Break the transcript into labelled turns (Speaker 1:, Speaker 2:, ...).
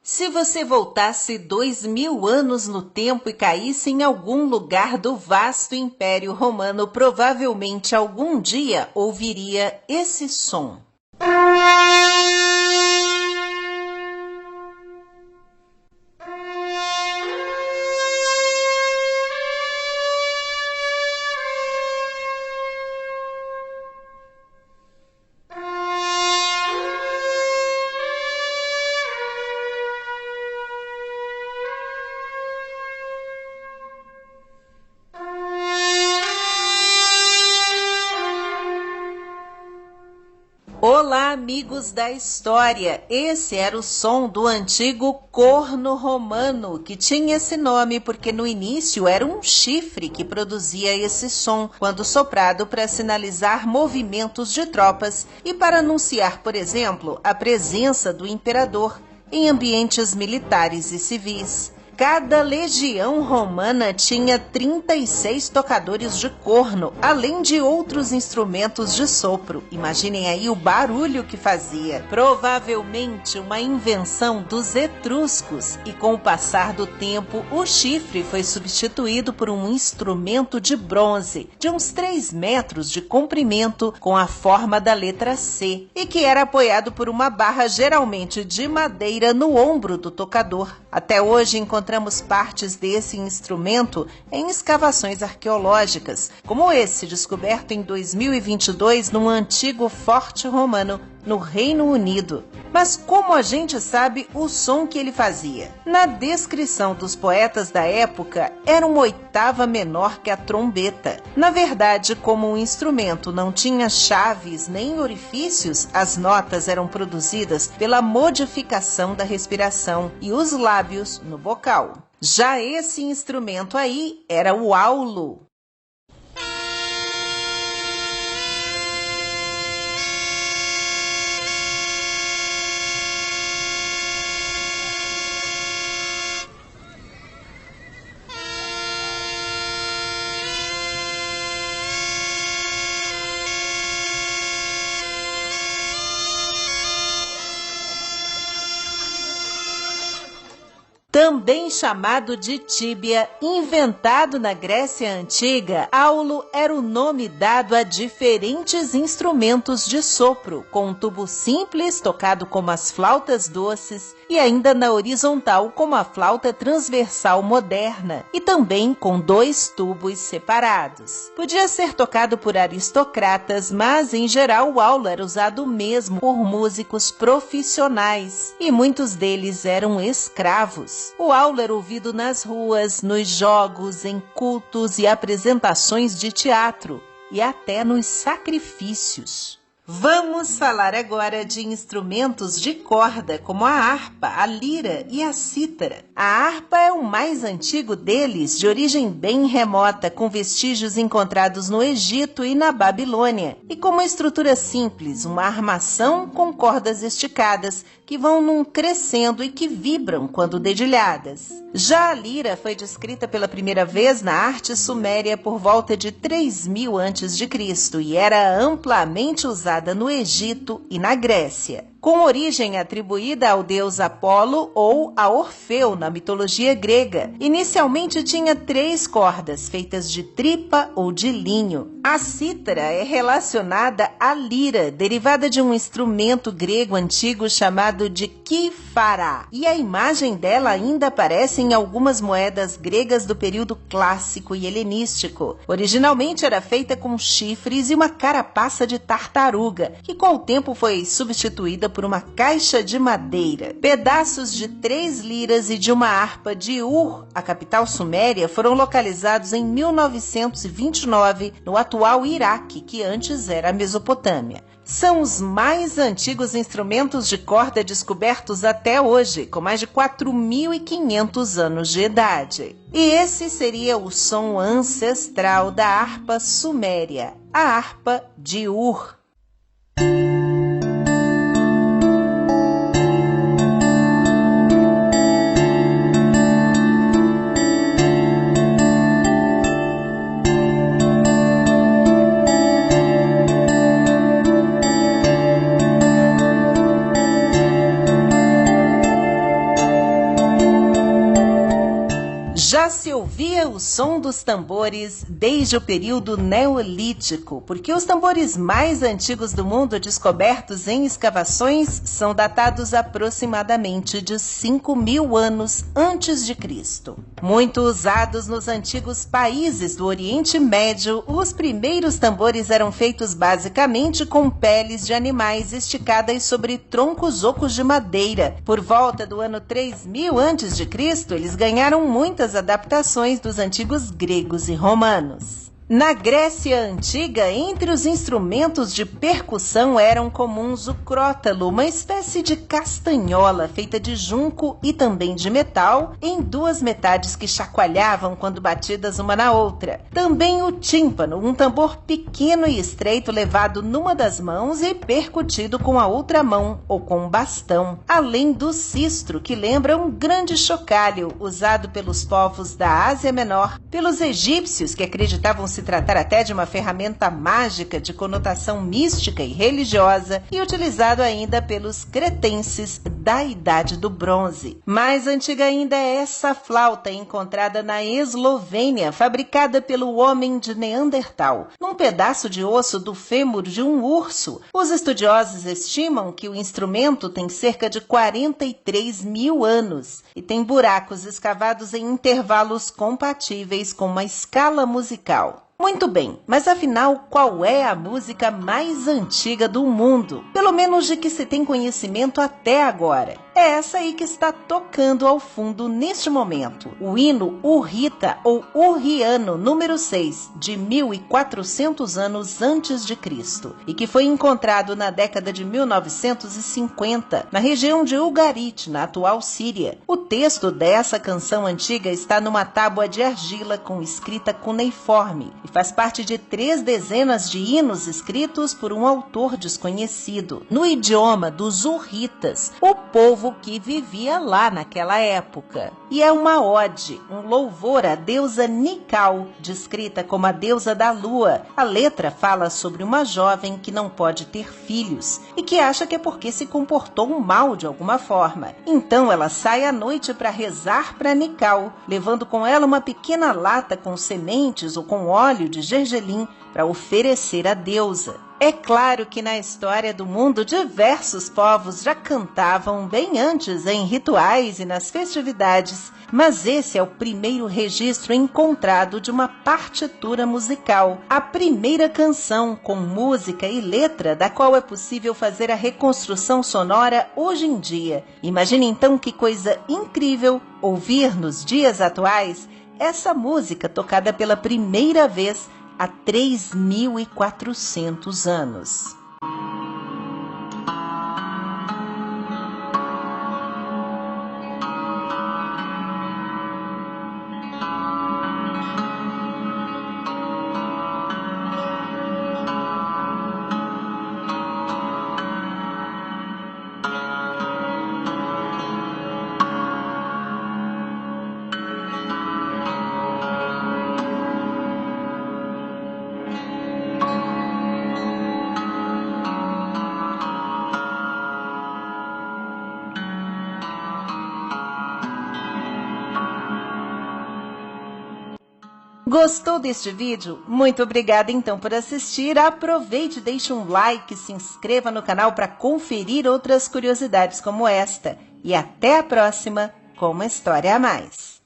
Speaker 1: Se você voltasse 2000 anos no tempo e caísse em algum lugar do vasto Império Romano, provavelmente algum dia ouviria esse som. Olá, amigos da história! Esse era o som do antigo corno romano, que tinha esse nome porque no início era um chifre que produzia esse som quando soprado para sinalizar movimentos de tropas e para anunciar, por exemplo, a presença do imperador em ambientes militares e civis. Cada legião romana tinha 36 tocadores de corno, além de outros instrumentos de sopro. Imaginem aí o barulho que fazia. Provavelmente uma invenção dos etruscos. E com o passar do tempo, o chifre foi substituído por um instrumento de bronze, de uns 3 metros de comprimento, com a forma da letra C, e que era apoiado por uma barra geralmente de madeira no ombro do tocador. Até hoje encontramos partes desse instrumento em escavações arqueológicas, como esse descoberto em 2022 num antigo forte romano no Reino Unido. Mas como a gente sabe o som que ele fazia? Na descrição dos poetas da época, era uma oitava menor que a trombeta. Na verdade, como o instrumento não tinha chaves nem orifícios, as notas eram produzidas pela modificação da respiração e os lábios no bocal. Já esse instrumento aí era o aulo. Também chamado de tíbia, inventado na Grécia Antiga, aulo era o nome dado a diferentes instrumentos de sopro, com um tubo simples, tocado como as flautas doces, e ainda na horizontal como a flauta transversal moderna, e também com 2 tubos separados. Podia ser tocado por aristocratas, mas em geral o aulo era usado mesmo por músicos profissionais, e muitos deles eram escravos. O aulo era ouvido nas ruas, nos jogos, em cultos e apresentações de teatro, e até nos sacrifícios. Vamos falar agora de instrumentos de corda, como a harpa, a lira e a cítara. A harpa é o mais antigo deles, de origem bem remota, com vestígios encontrados no Egito e na Babilônia. E com uma estrutura simples, uma armação com cordas esticadas, que vão num crescendo e que vibram quando dedilhadas. Já a lira foi descrita pela primeira vez na arte suméria por volta de 3000 a.C. e era amplamente usada no Egito e na Grécia, com origem atribuída ao deus Apolo ou a Orfeu na mitologia grega. Inicialmente tinha 3 cordas, feitas de tripa ou de linho. A cítara é relacionada à lira, derivada de um instrumento grego antigo chamado de kifará, e a imagem dela ainda aparece em algumas moedas gregas do período clássico e helenístico. Originalmente era feita com chifres e uma carapaça de tartaruga, que com o tempo foi substituída por uma caixa de madeira. Pedaços de 3 liras e de uma harpa de Ur, a capital suméria, foram localizados em 1929 no atual Iraque, que antes era a Mesopotâmia. São os mais antigos instrumentos de corda descobertos até hoje, com mais de 4.500 anos de idade. E esse seria o som ancestral da harpa suméria, a harpa de Ur. Já se ouvia o som dos tambores desde o período neolítico, porque os tambores mais antigos do mundo descobertos em escavações são datados aproximadamente de 5.000 anos antes de Cristo. Muito usados nos antigos países do Oriente Médio, os primeiros tambores eram feitos basicamente com peles de animais esticadas sobre troncos ocos de madeira. Por volta do ano 3000 a.C., eles ganharam muitas adaptações dos antigos gregos e romanos. Na Grécia Antiga, entre os instrumentos de percussão eram comuns o crótalo, uma espécie de castanhola feita de junco e também de metal, em duas metades que chacoalhavam quando batidas uma na outra. Também o tímpano, um tambor pequeno e estreito levado numa das mãos e percutido com a outra mão ou com um bastão. Além do sistro, que lembra um grande chocalho, usado pelos povos da Ásia Menor, pelos egípcios, que acreditavam se tratar até de uma ferramenta mágica de conotação mística e religiosa, e utilizado ainda pelos cretenses da Idade do Bronze. Mais antiga ainda é essa flauta encontrada na Eslovênia, fabricada pelo homem de Neandertal, num pedaço de osso do fêmur de um urso. Os estudiosos estimam que o instrumento tem cerca de 43.000 anos e tem buracos escavados em intervalos compatíveis com uma escala musical. Muito bem, mas afinal, qual é a música mais antiga do mundo? Pelo menos de que se tem conhecimento até agora. É essa aí que está tocando ao fundo neste momento. O hino Hurrita ou Hurriano número 6, de 1400 anos antes de Cristo, e que foi encontrado na década de 1950, na região de Ugarit, na atual Síria. O texto dessa canção antiga está numa tábua de argila com escrita cuneiforme e faz parte de 3 dezenas de hinos escritos por um autor desconhecido, no idioma dos Hurritas, o povo que vivia lá naquela época. E é uma ode, um louvor à deusa Nikal, descrita como a deusa da lua. A letra fala sobre uma jovem que não pode ter filhos e que acha que é porque se comportou mal de alguma forma. Então ela sai à noite para rezar para Nikal, levando com ela uma pequena lata com sementes ou com óleo de gergelim para oferecer à deusa. É claro que na história do mundo diversos povos já cantavam bem antes em rituais e nas festividades, mas esse é o primeiro registro encontrado de uma partitura musical, a primeira canção com música e letra da qual é possível fazer a reconstrução sonora hoje em dia. Imagine então que coisa incrível ouvir nos dias atuais essa música tocada pela primeira vez há 3.400 anos. Gostou deste vídeo? Muito obrigada então por assistir. Aproveite, deixe um like, se inscreva no canal para conferir outras curiosidades como esta. E até a próxima com uma história a mais.